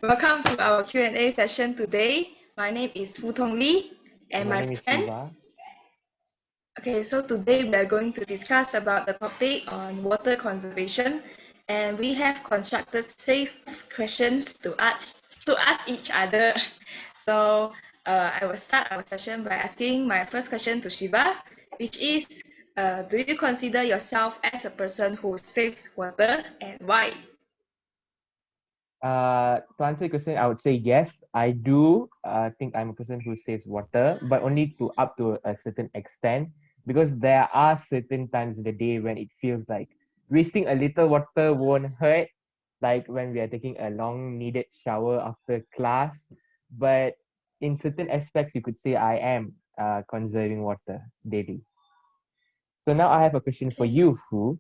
Welcome to our Q&A session today. My name is Foo Tongli and My my name is friend. Shiva. Okay, so today we are going to discuss about the topic on water conservation, and we have constructed 6 questions to ask each other. So I will start our session by asking my first question to Shiva, which is, do you consider yourself as a person who saves water and why? To answer your question, I would say yes, I do think I'm a person who saves water, but only to up to a certain extent, because there are certain times in the day when it feels like wasting a little water won't hurt, like when we are taking a long needed shower after class. But in certain aspects, you could say I am conserving water daily. So now I have a question for Okay. you, Fu.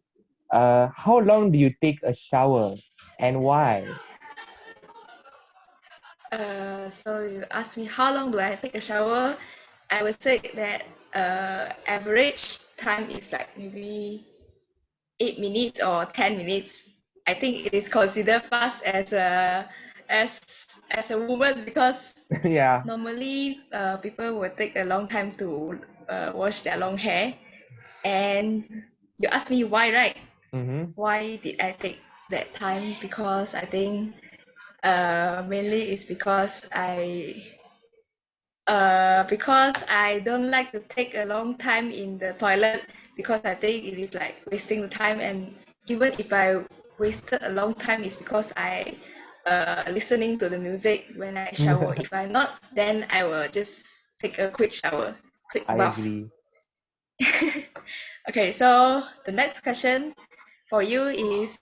How long do you take a shower and why? So you asked me how long do I take a shower? I would say that average time is like maybe 8 minutes or 10 minutes. I think it is considered fast as as a woman because Yeah. normally people will take a long time to wash their long hair. And you asked me why, right? Mm-hmm. Why did I take that time? Because I think mainly is because I don't like to take a long time in the toilet because I think it is like wasting the time, and even if I wasted a long time it's because I listening to the music when I shower. If I'm not, then I will just take a quick shower, quick I bath. agree. Okay, so the next question for you is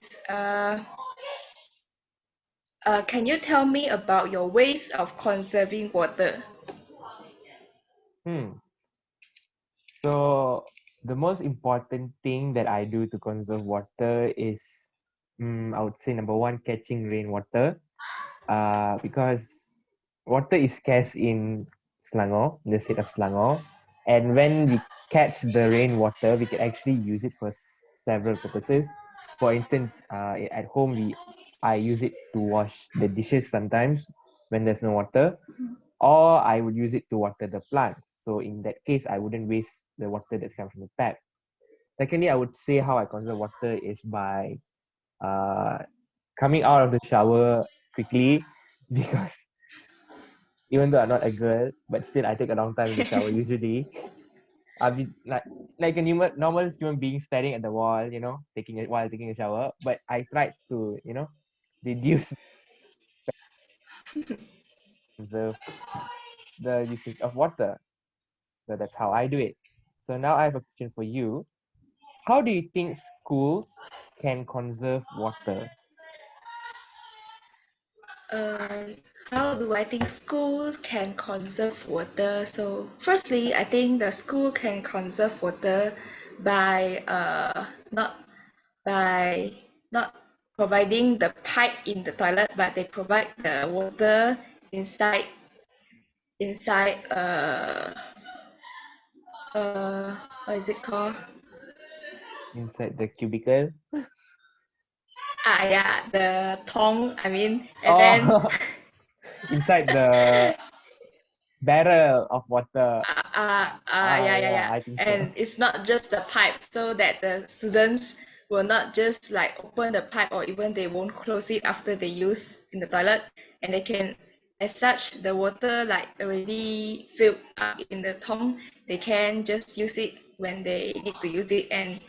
can you tell me about your ways of conserving water? Hmm. So the most important thing that I do to conserve water is, I would say number one, catching rainwater. Because water is scarce in Selangor, the state of Selangor, and when we catch the rainwater, we can actually use it for several purposes. For instance, at home I use it to wash the dishes sometimes when there's no water, or I would use it to water the plants. So in that case, I wouldn't waste the water that's coming from the tap. Secondly, I would say how I conserve water is by uh, coming out of the shower quickly because even though I'm not a girl, but still I take a long time in the shower usually. I'll be like a normal human being staring at the wall, taking it while taking a shower. But I tried to, reduce the usage of water. So that's how I do it. So now I have a question for you. How do you think schools can conserve water? Uh, how do I think schools can conserve water? So, firstly, I think the school can conserve water by by not providing the pipe in the toilet, but they provide the water inside what is it called? Inside the cubicle? Yeah, the tong. I mean, and then Oh, inside the barrel of water. yeah. I think so. And it's not just the pipe, so that the students will not just like open the pipe or even they won't close it after they use in the toilet, and they can, as such, the water like already filled up in the tong, they can just use it when they need to use it, and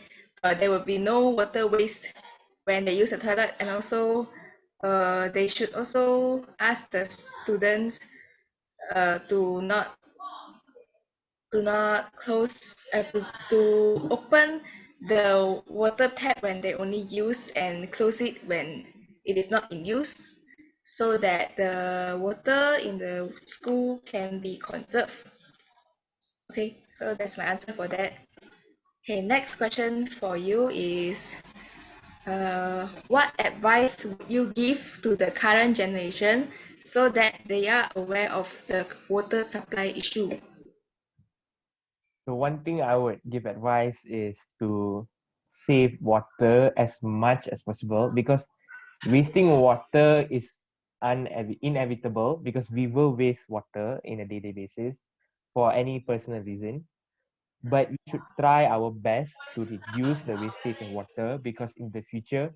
there will be no water waste when they use the toilet. And also they should also ask the students to not close to open the water tap when they only use and close it when it is not in use, so that the water in the school can be conserved. Okay, so that's my answer for that. Okay, next question for you is what advice would you give to the current generation so that they are aware of the water supply issue? So one thing I would give advice is to save water as much as possible, because wasting water is inevitable because we will waste water in a daily basis for any personal reason. But we should try our best to reduce the wastage of water because in the future,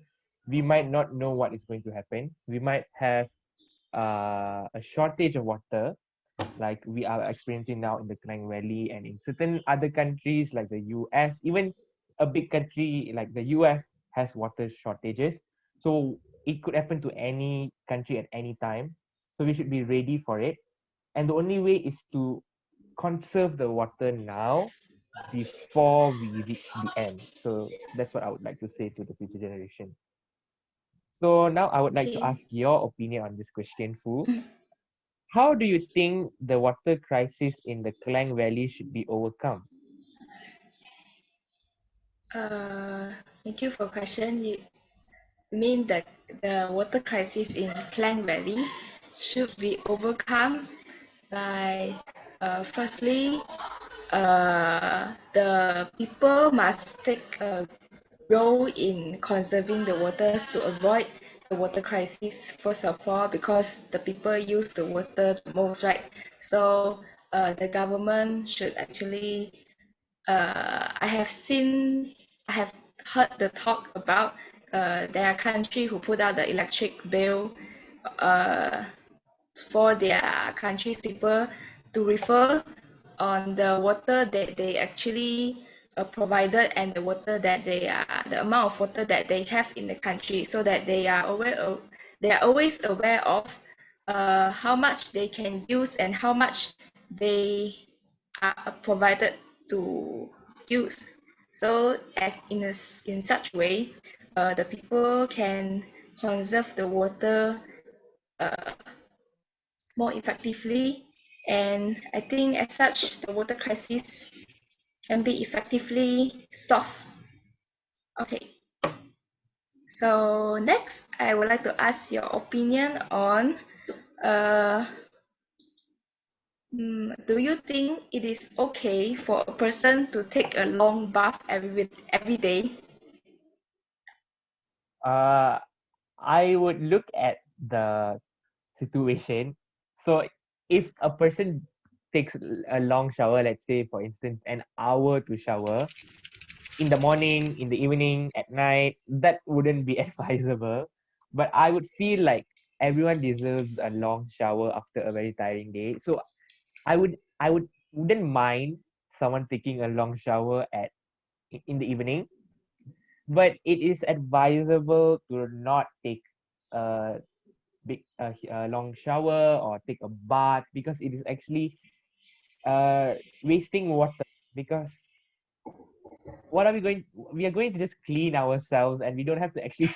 we might not know what is going to happen. We might have a shortage of water like we are experiencing now in the Klang Valley and in certain other countries like the US, even a big country like the US has water shortages. So it could happen to any country at any time. So we should be ready for it. And the only way is to conserve the water now before we reach the end. So that's what I would like to say to the future generation. So now I would like to Okay. ask your opinion on this question, Fu. How do you think the water crisis in the Klang Valley should be overcome? Thank you for question. You mean that the water crisis in Klang Valley should be overcome by firstly the people must take a role in conserving the waters to avoid the water crisis first of all because the people use the water the most, right? So the government should actually I have heard the talk about there are countries who put out the electric bill uh, for their country's people to refer on the water that they actually provided and the water that the amount of water that they have in the country so that they are always aware of how much they can use and how much they are provided to use. So as in such way, the people can conserve the water uh, more effectively. And I think as such, the water crisis can be effectively solved. Okay, so next, I would like to ask your opinion on uh, do you think it is okay for a person to take a long bath every day? Uh, I would look at the situation. So if a person takes a long shower, let's say for instance an hour to shower in the morning, in the evening, at night, that wouldn't be advisable. But I would feel like everyone deserves a long shower after a very tiring day. So I wouldn't mind someone taking a long shower in the evening, but it is advisable to not take a a long shower or take a bath because it is actually wasting water because what are we are going to just clean ourselves and we don't have to actually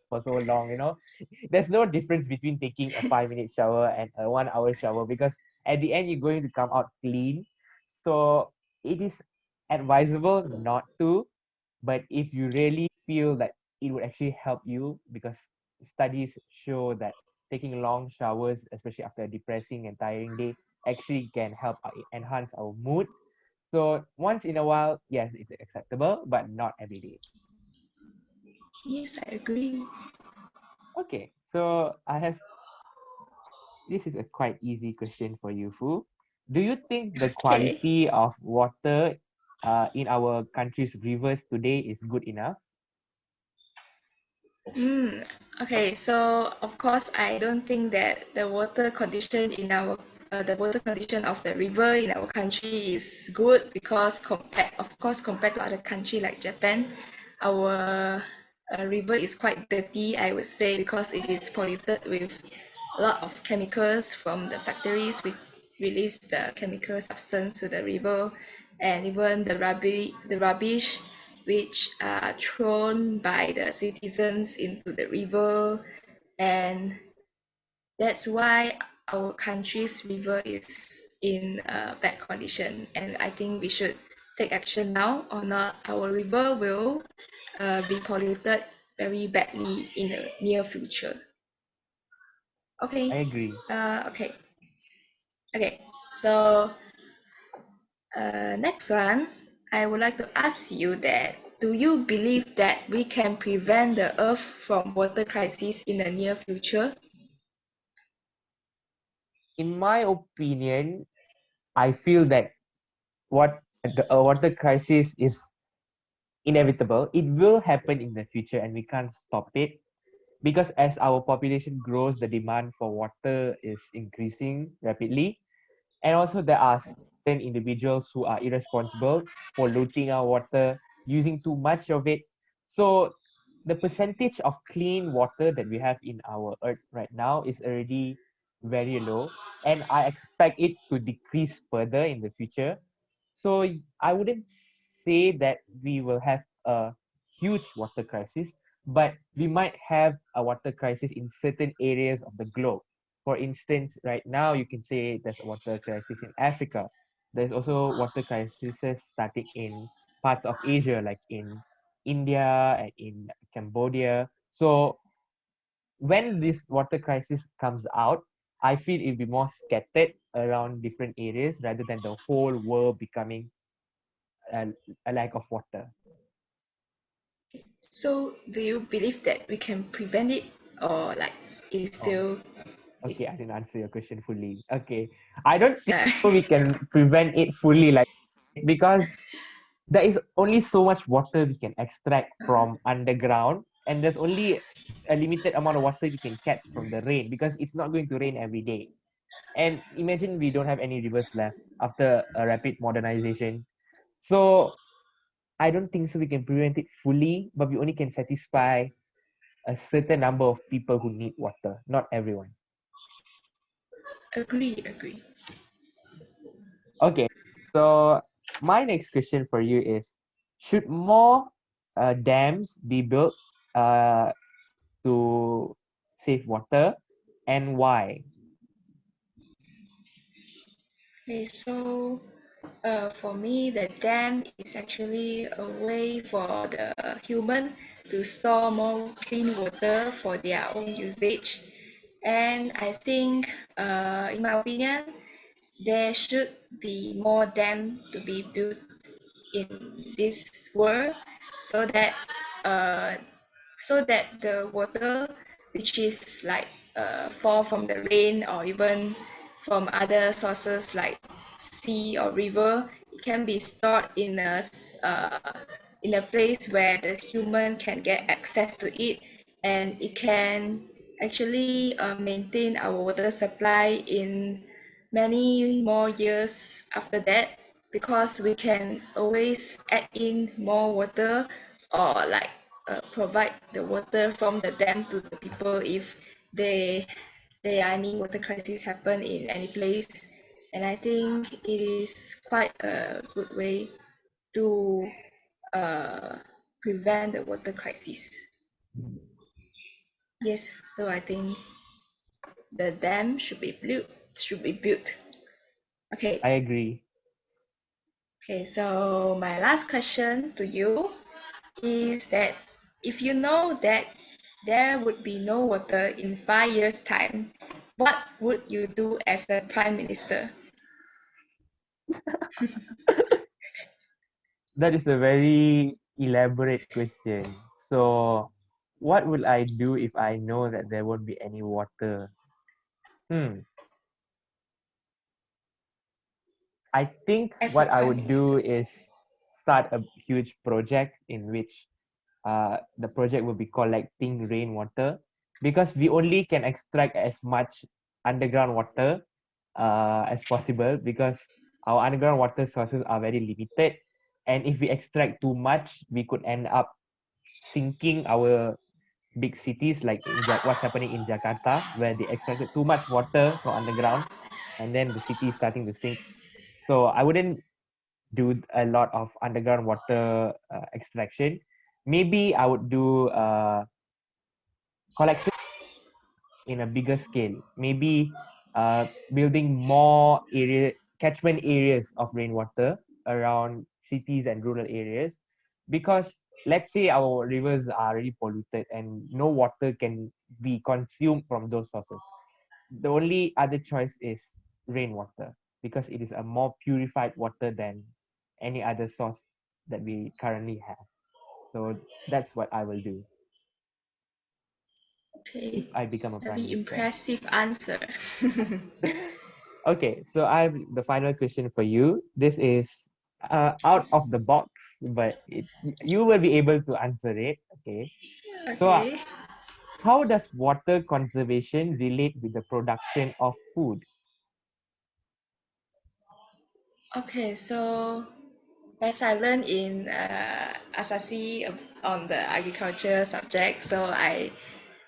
for so long, there's no difference between taking a 5 minute shower and a 1 hour shower because at the end you're going to come out clean. So it is advisable not to, but if you really feel that it would actually help you because studies show that taking long showers, especially after a depressing and tiring day, actually can help enhance our mood. So once in a while, yes, it's acceptable, but not every day. Yes, I agree. Okay, so this is a quite easy question for you, Fu. Do you think the Okay. quality of water in our country's rivers today is good enough? Mm, okay, so of course, I don't think that the water condition of the river in our country is good because compared to other country like Japan, our river is quite dirty, I would say, because it is polluted with a lot of chemicals from the factories which release the chemical substance to the river, and even the rubbish which are thrown by the citizens into the river, and that's why our country's river is in a bad condition. And I think we should take action now, or not our river will be polluted very badly in the near future. I Okay, agree. okay, okay. So next one, I would like to ask you that do you believe that we can prevent the Earth from water crisis in the near future? in my opinion, I feel that what the water crisis is inevitable. It will happen in the future, and we can't stop it because as our population grows, the demand for water is increasing rapidly. And also, there are certain individuals who are irresponsible, polluting our water, using too much of it. So, the percentage of clean water that we have in our earth right now is already very low. And I expect it to decrease further in the future. So I wouldn't say that we will have a huge water crisis, but we might have a water crisis in certain areas of the globe. For instance, right now you can say there's a water crisis in Africa. There's also water crises starting in parts of Asia, like in India and in Cambodia. So when this water crisis comes out, I feel it'll be more scattered around different areas rather than the whole world becoming a, a lack of water. So, do you believe that we can prevent it, or like it Oh, still? okay, I didn't answer your question fully. Okay, I don't think Uh, so we can prevent it fully, like, because there is only so much water we can extract from underground, and there's only a limited amount of water we can catch from the rain because it's not going to rain every day. And imagine we don't have any rivers left after a rapid modernization. So I don't think so we can prevent it fully, but we only can satisfy a certain number of people who need water, not everyone. agree. Okay, so my next question for you is, should more dams be built uh, to save water, and why? Okay, so for me, the dam is actually a way for the human to store more clean water for their own usage. And I think, in my opinion, there should be more dam to be built in this world so that uh, the water which is like fall from the rain or even from other sources like sea or river, it can be stored in a place where the human can get access to it, and it can actually maintain our water supply in many more years after that, because we can always add in more water, or like provide the water from the dam to the people if they there are any water crisis happen in any place. And I think it is quite a good way to uh, prevent the water crisis. Yes, so I think the dam should be built. Okay. I agree. Okay, so my last question to you is that if you know that there would be no water in 5 years' time, what would you do as a prime minister? That is a very elaborate question. So, what will I do if I know that there won't be any water? Hmm. I think As a what I prime would do minister. is start a huge project in which the project will be collecting rainwater, because we only can extract as much underground water as possible, because our underground water sources are very limited. And if we extract too much, we could end up sinking our big cities, like what's happening in Jakarta, where they extracted too much water from underground, and then the city is starting to sink. So I wouldn't do a lot of underground water extraction. Maybe I would do collection in a bigger scale. Maybe building more catchment areas of rainwater around cities and rural areas, because let's say our rivers are already polluted and no water can be consumed from those sources. The only other choice is rainwater, because it is a more purified water than any other source that we currently have. So that's what I will do if Okay, I become a prime very minister. impressive answer. Okay, so I have the final question for you. This is out of the box, but you will be able to answer it. Okay. So, Okay. how does water conservation relate with the production of food? Okay, so as I learned in Asasi on the agriculture subject, so I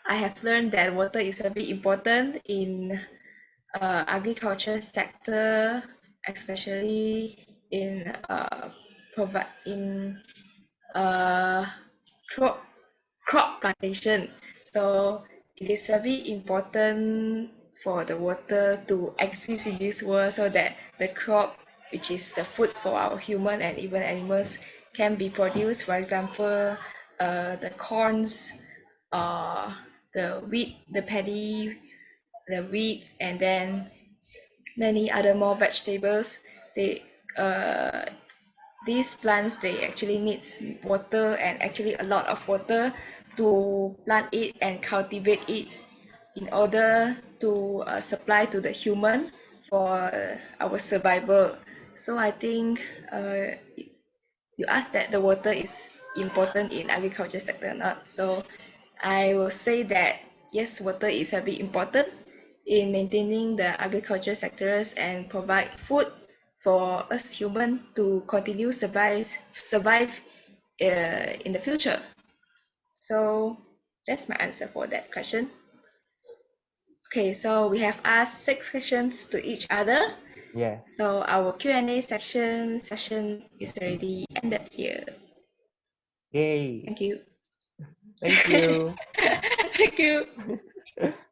have learned that water is very important in agriculture sector, especially in provide in uh, crop crop plantation. So it is very important for the water to exist in this world so that the crop, which is the food for our human and even animals, can be produced. For example, the corns, uh, the wheat, the paddy, the wheat, and then many other more vegetables. They these plants they actually needs water and actually a lot of water to plant it and cultivate it in order to supply to the human for our survival. So I think you asked that the water is important in agriculture sector or not. So I will say that yes, water is very important in maintaining the agriculture sectors and provide food for us human to continue survive in the future. So that's my answer for that question. Okay, so we have asked 6 questions to each other. Yeah. So our Q&A session is already ended here. Yay. Thank you. Thank you. Thank you.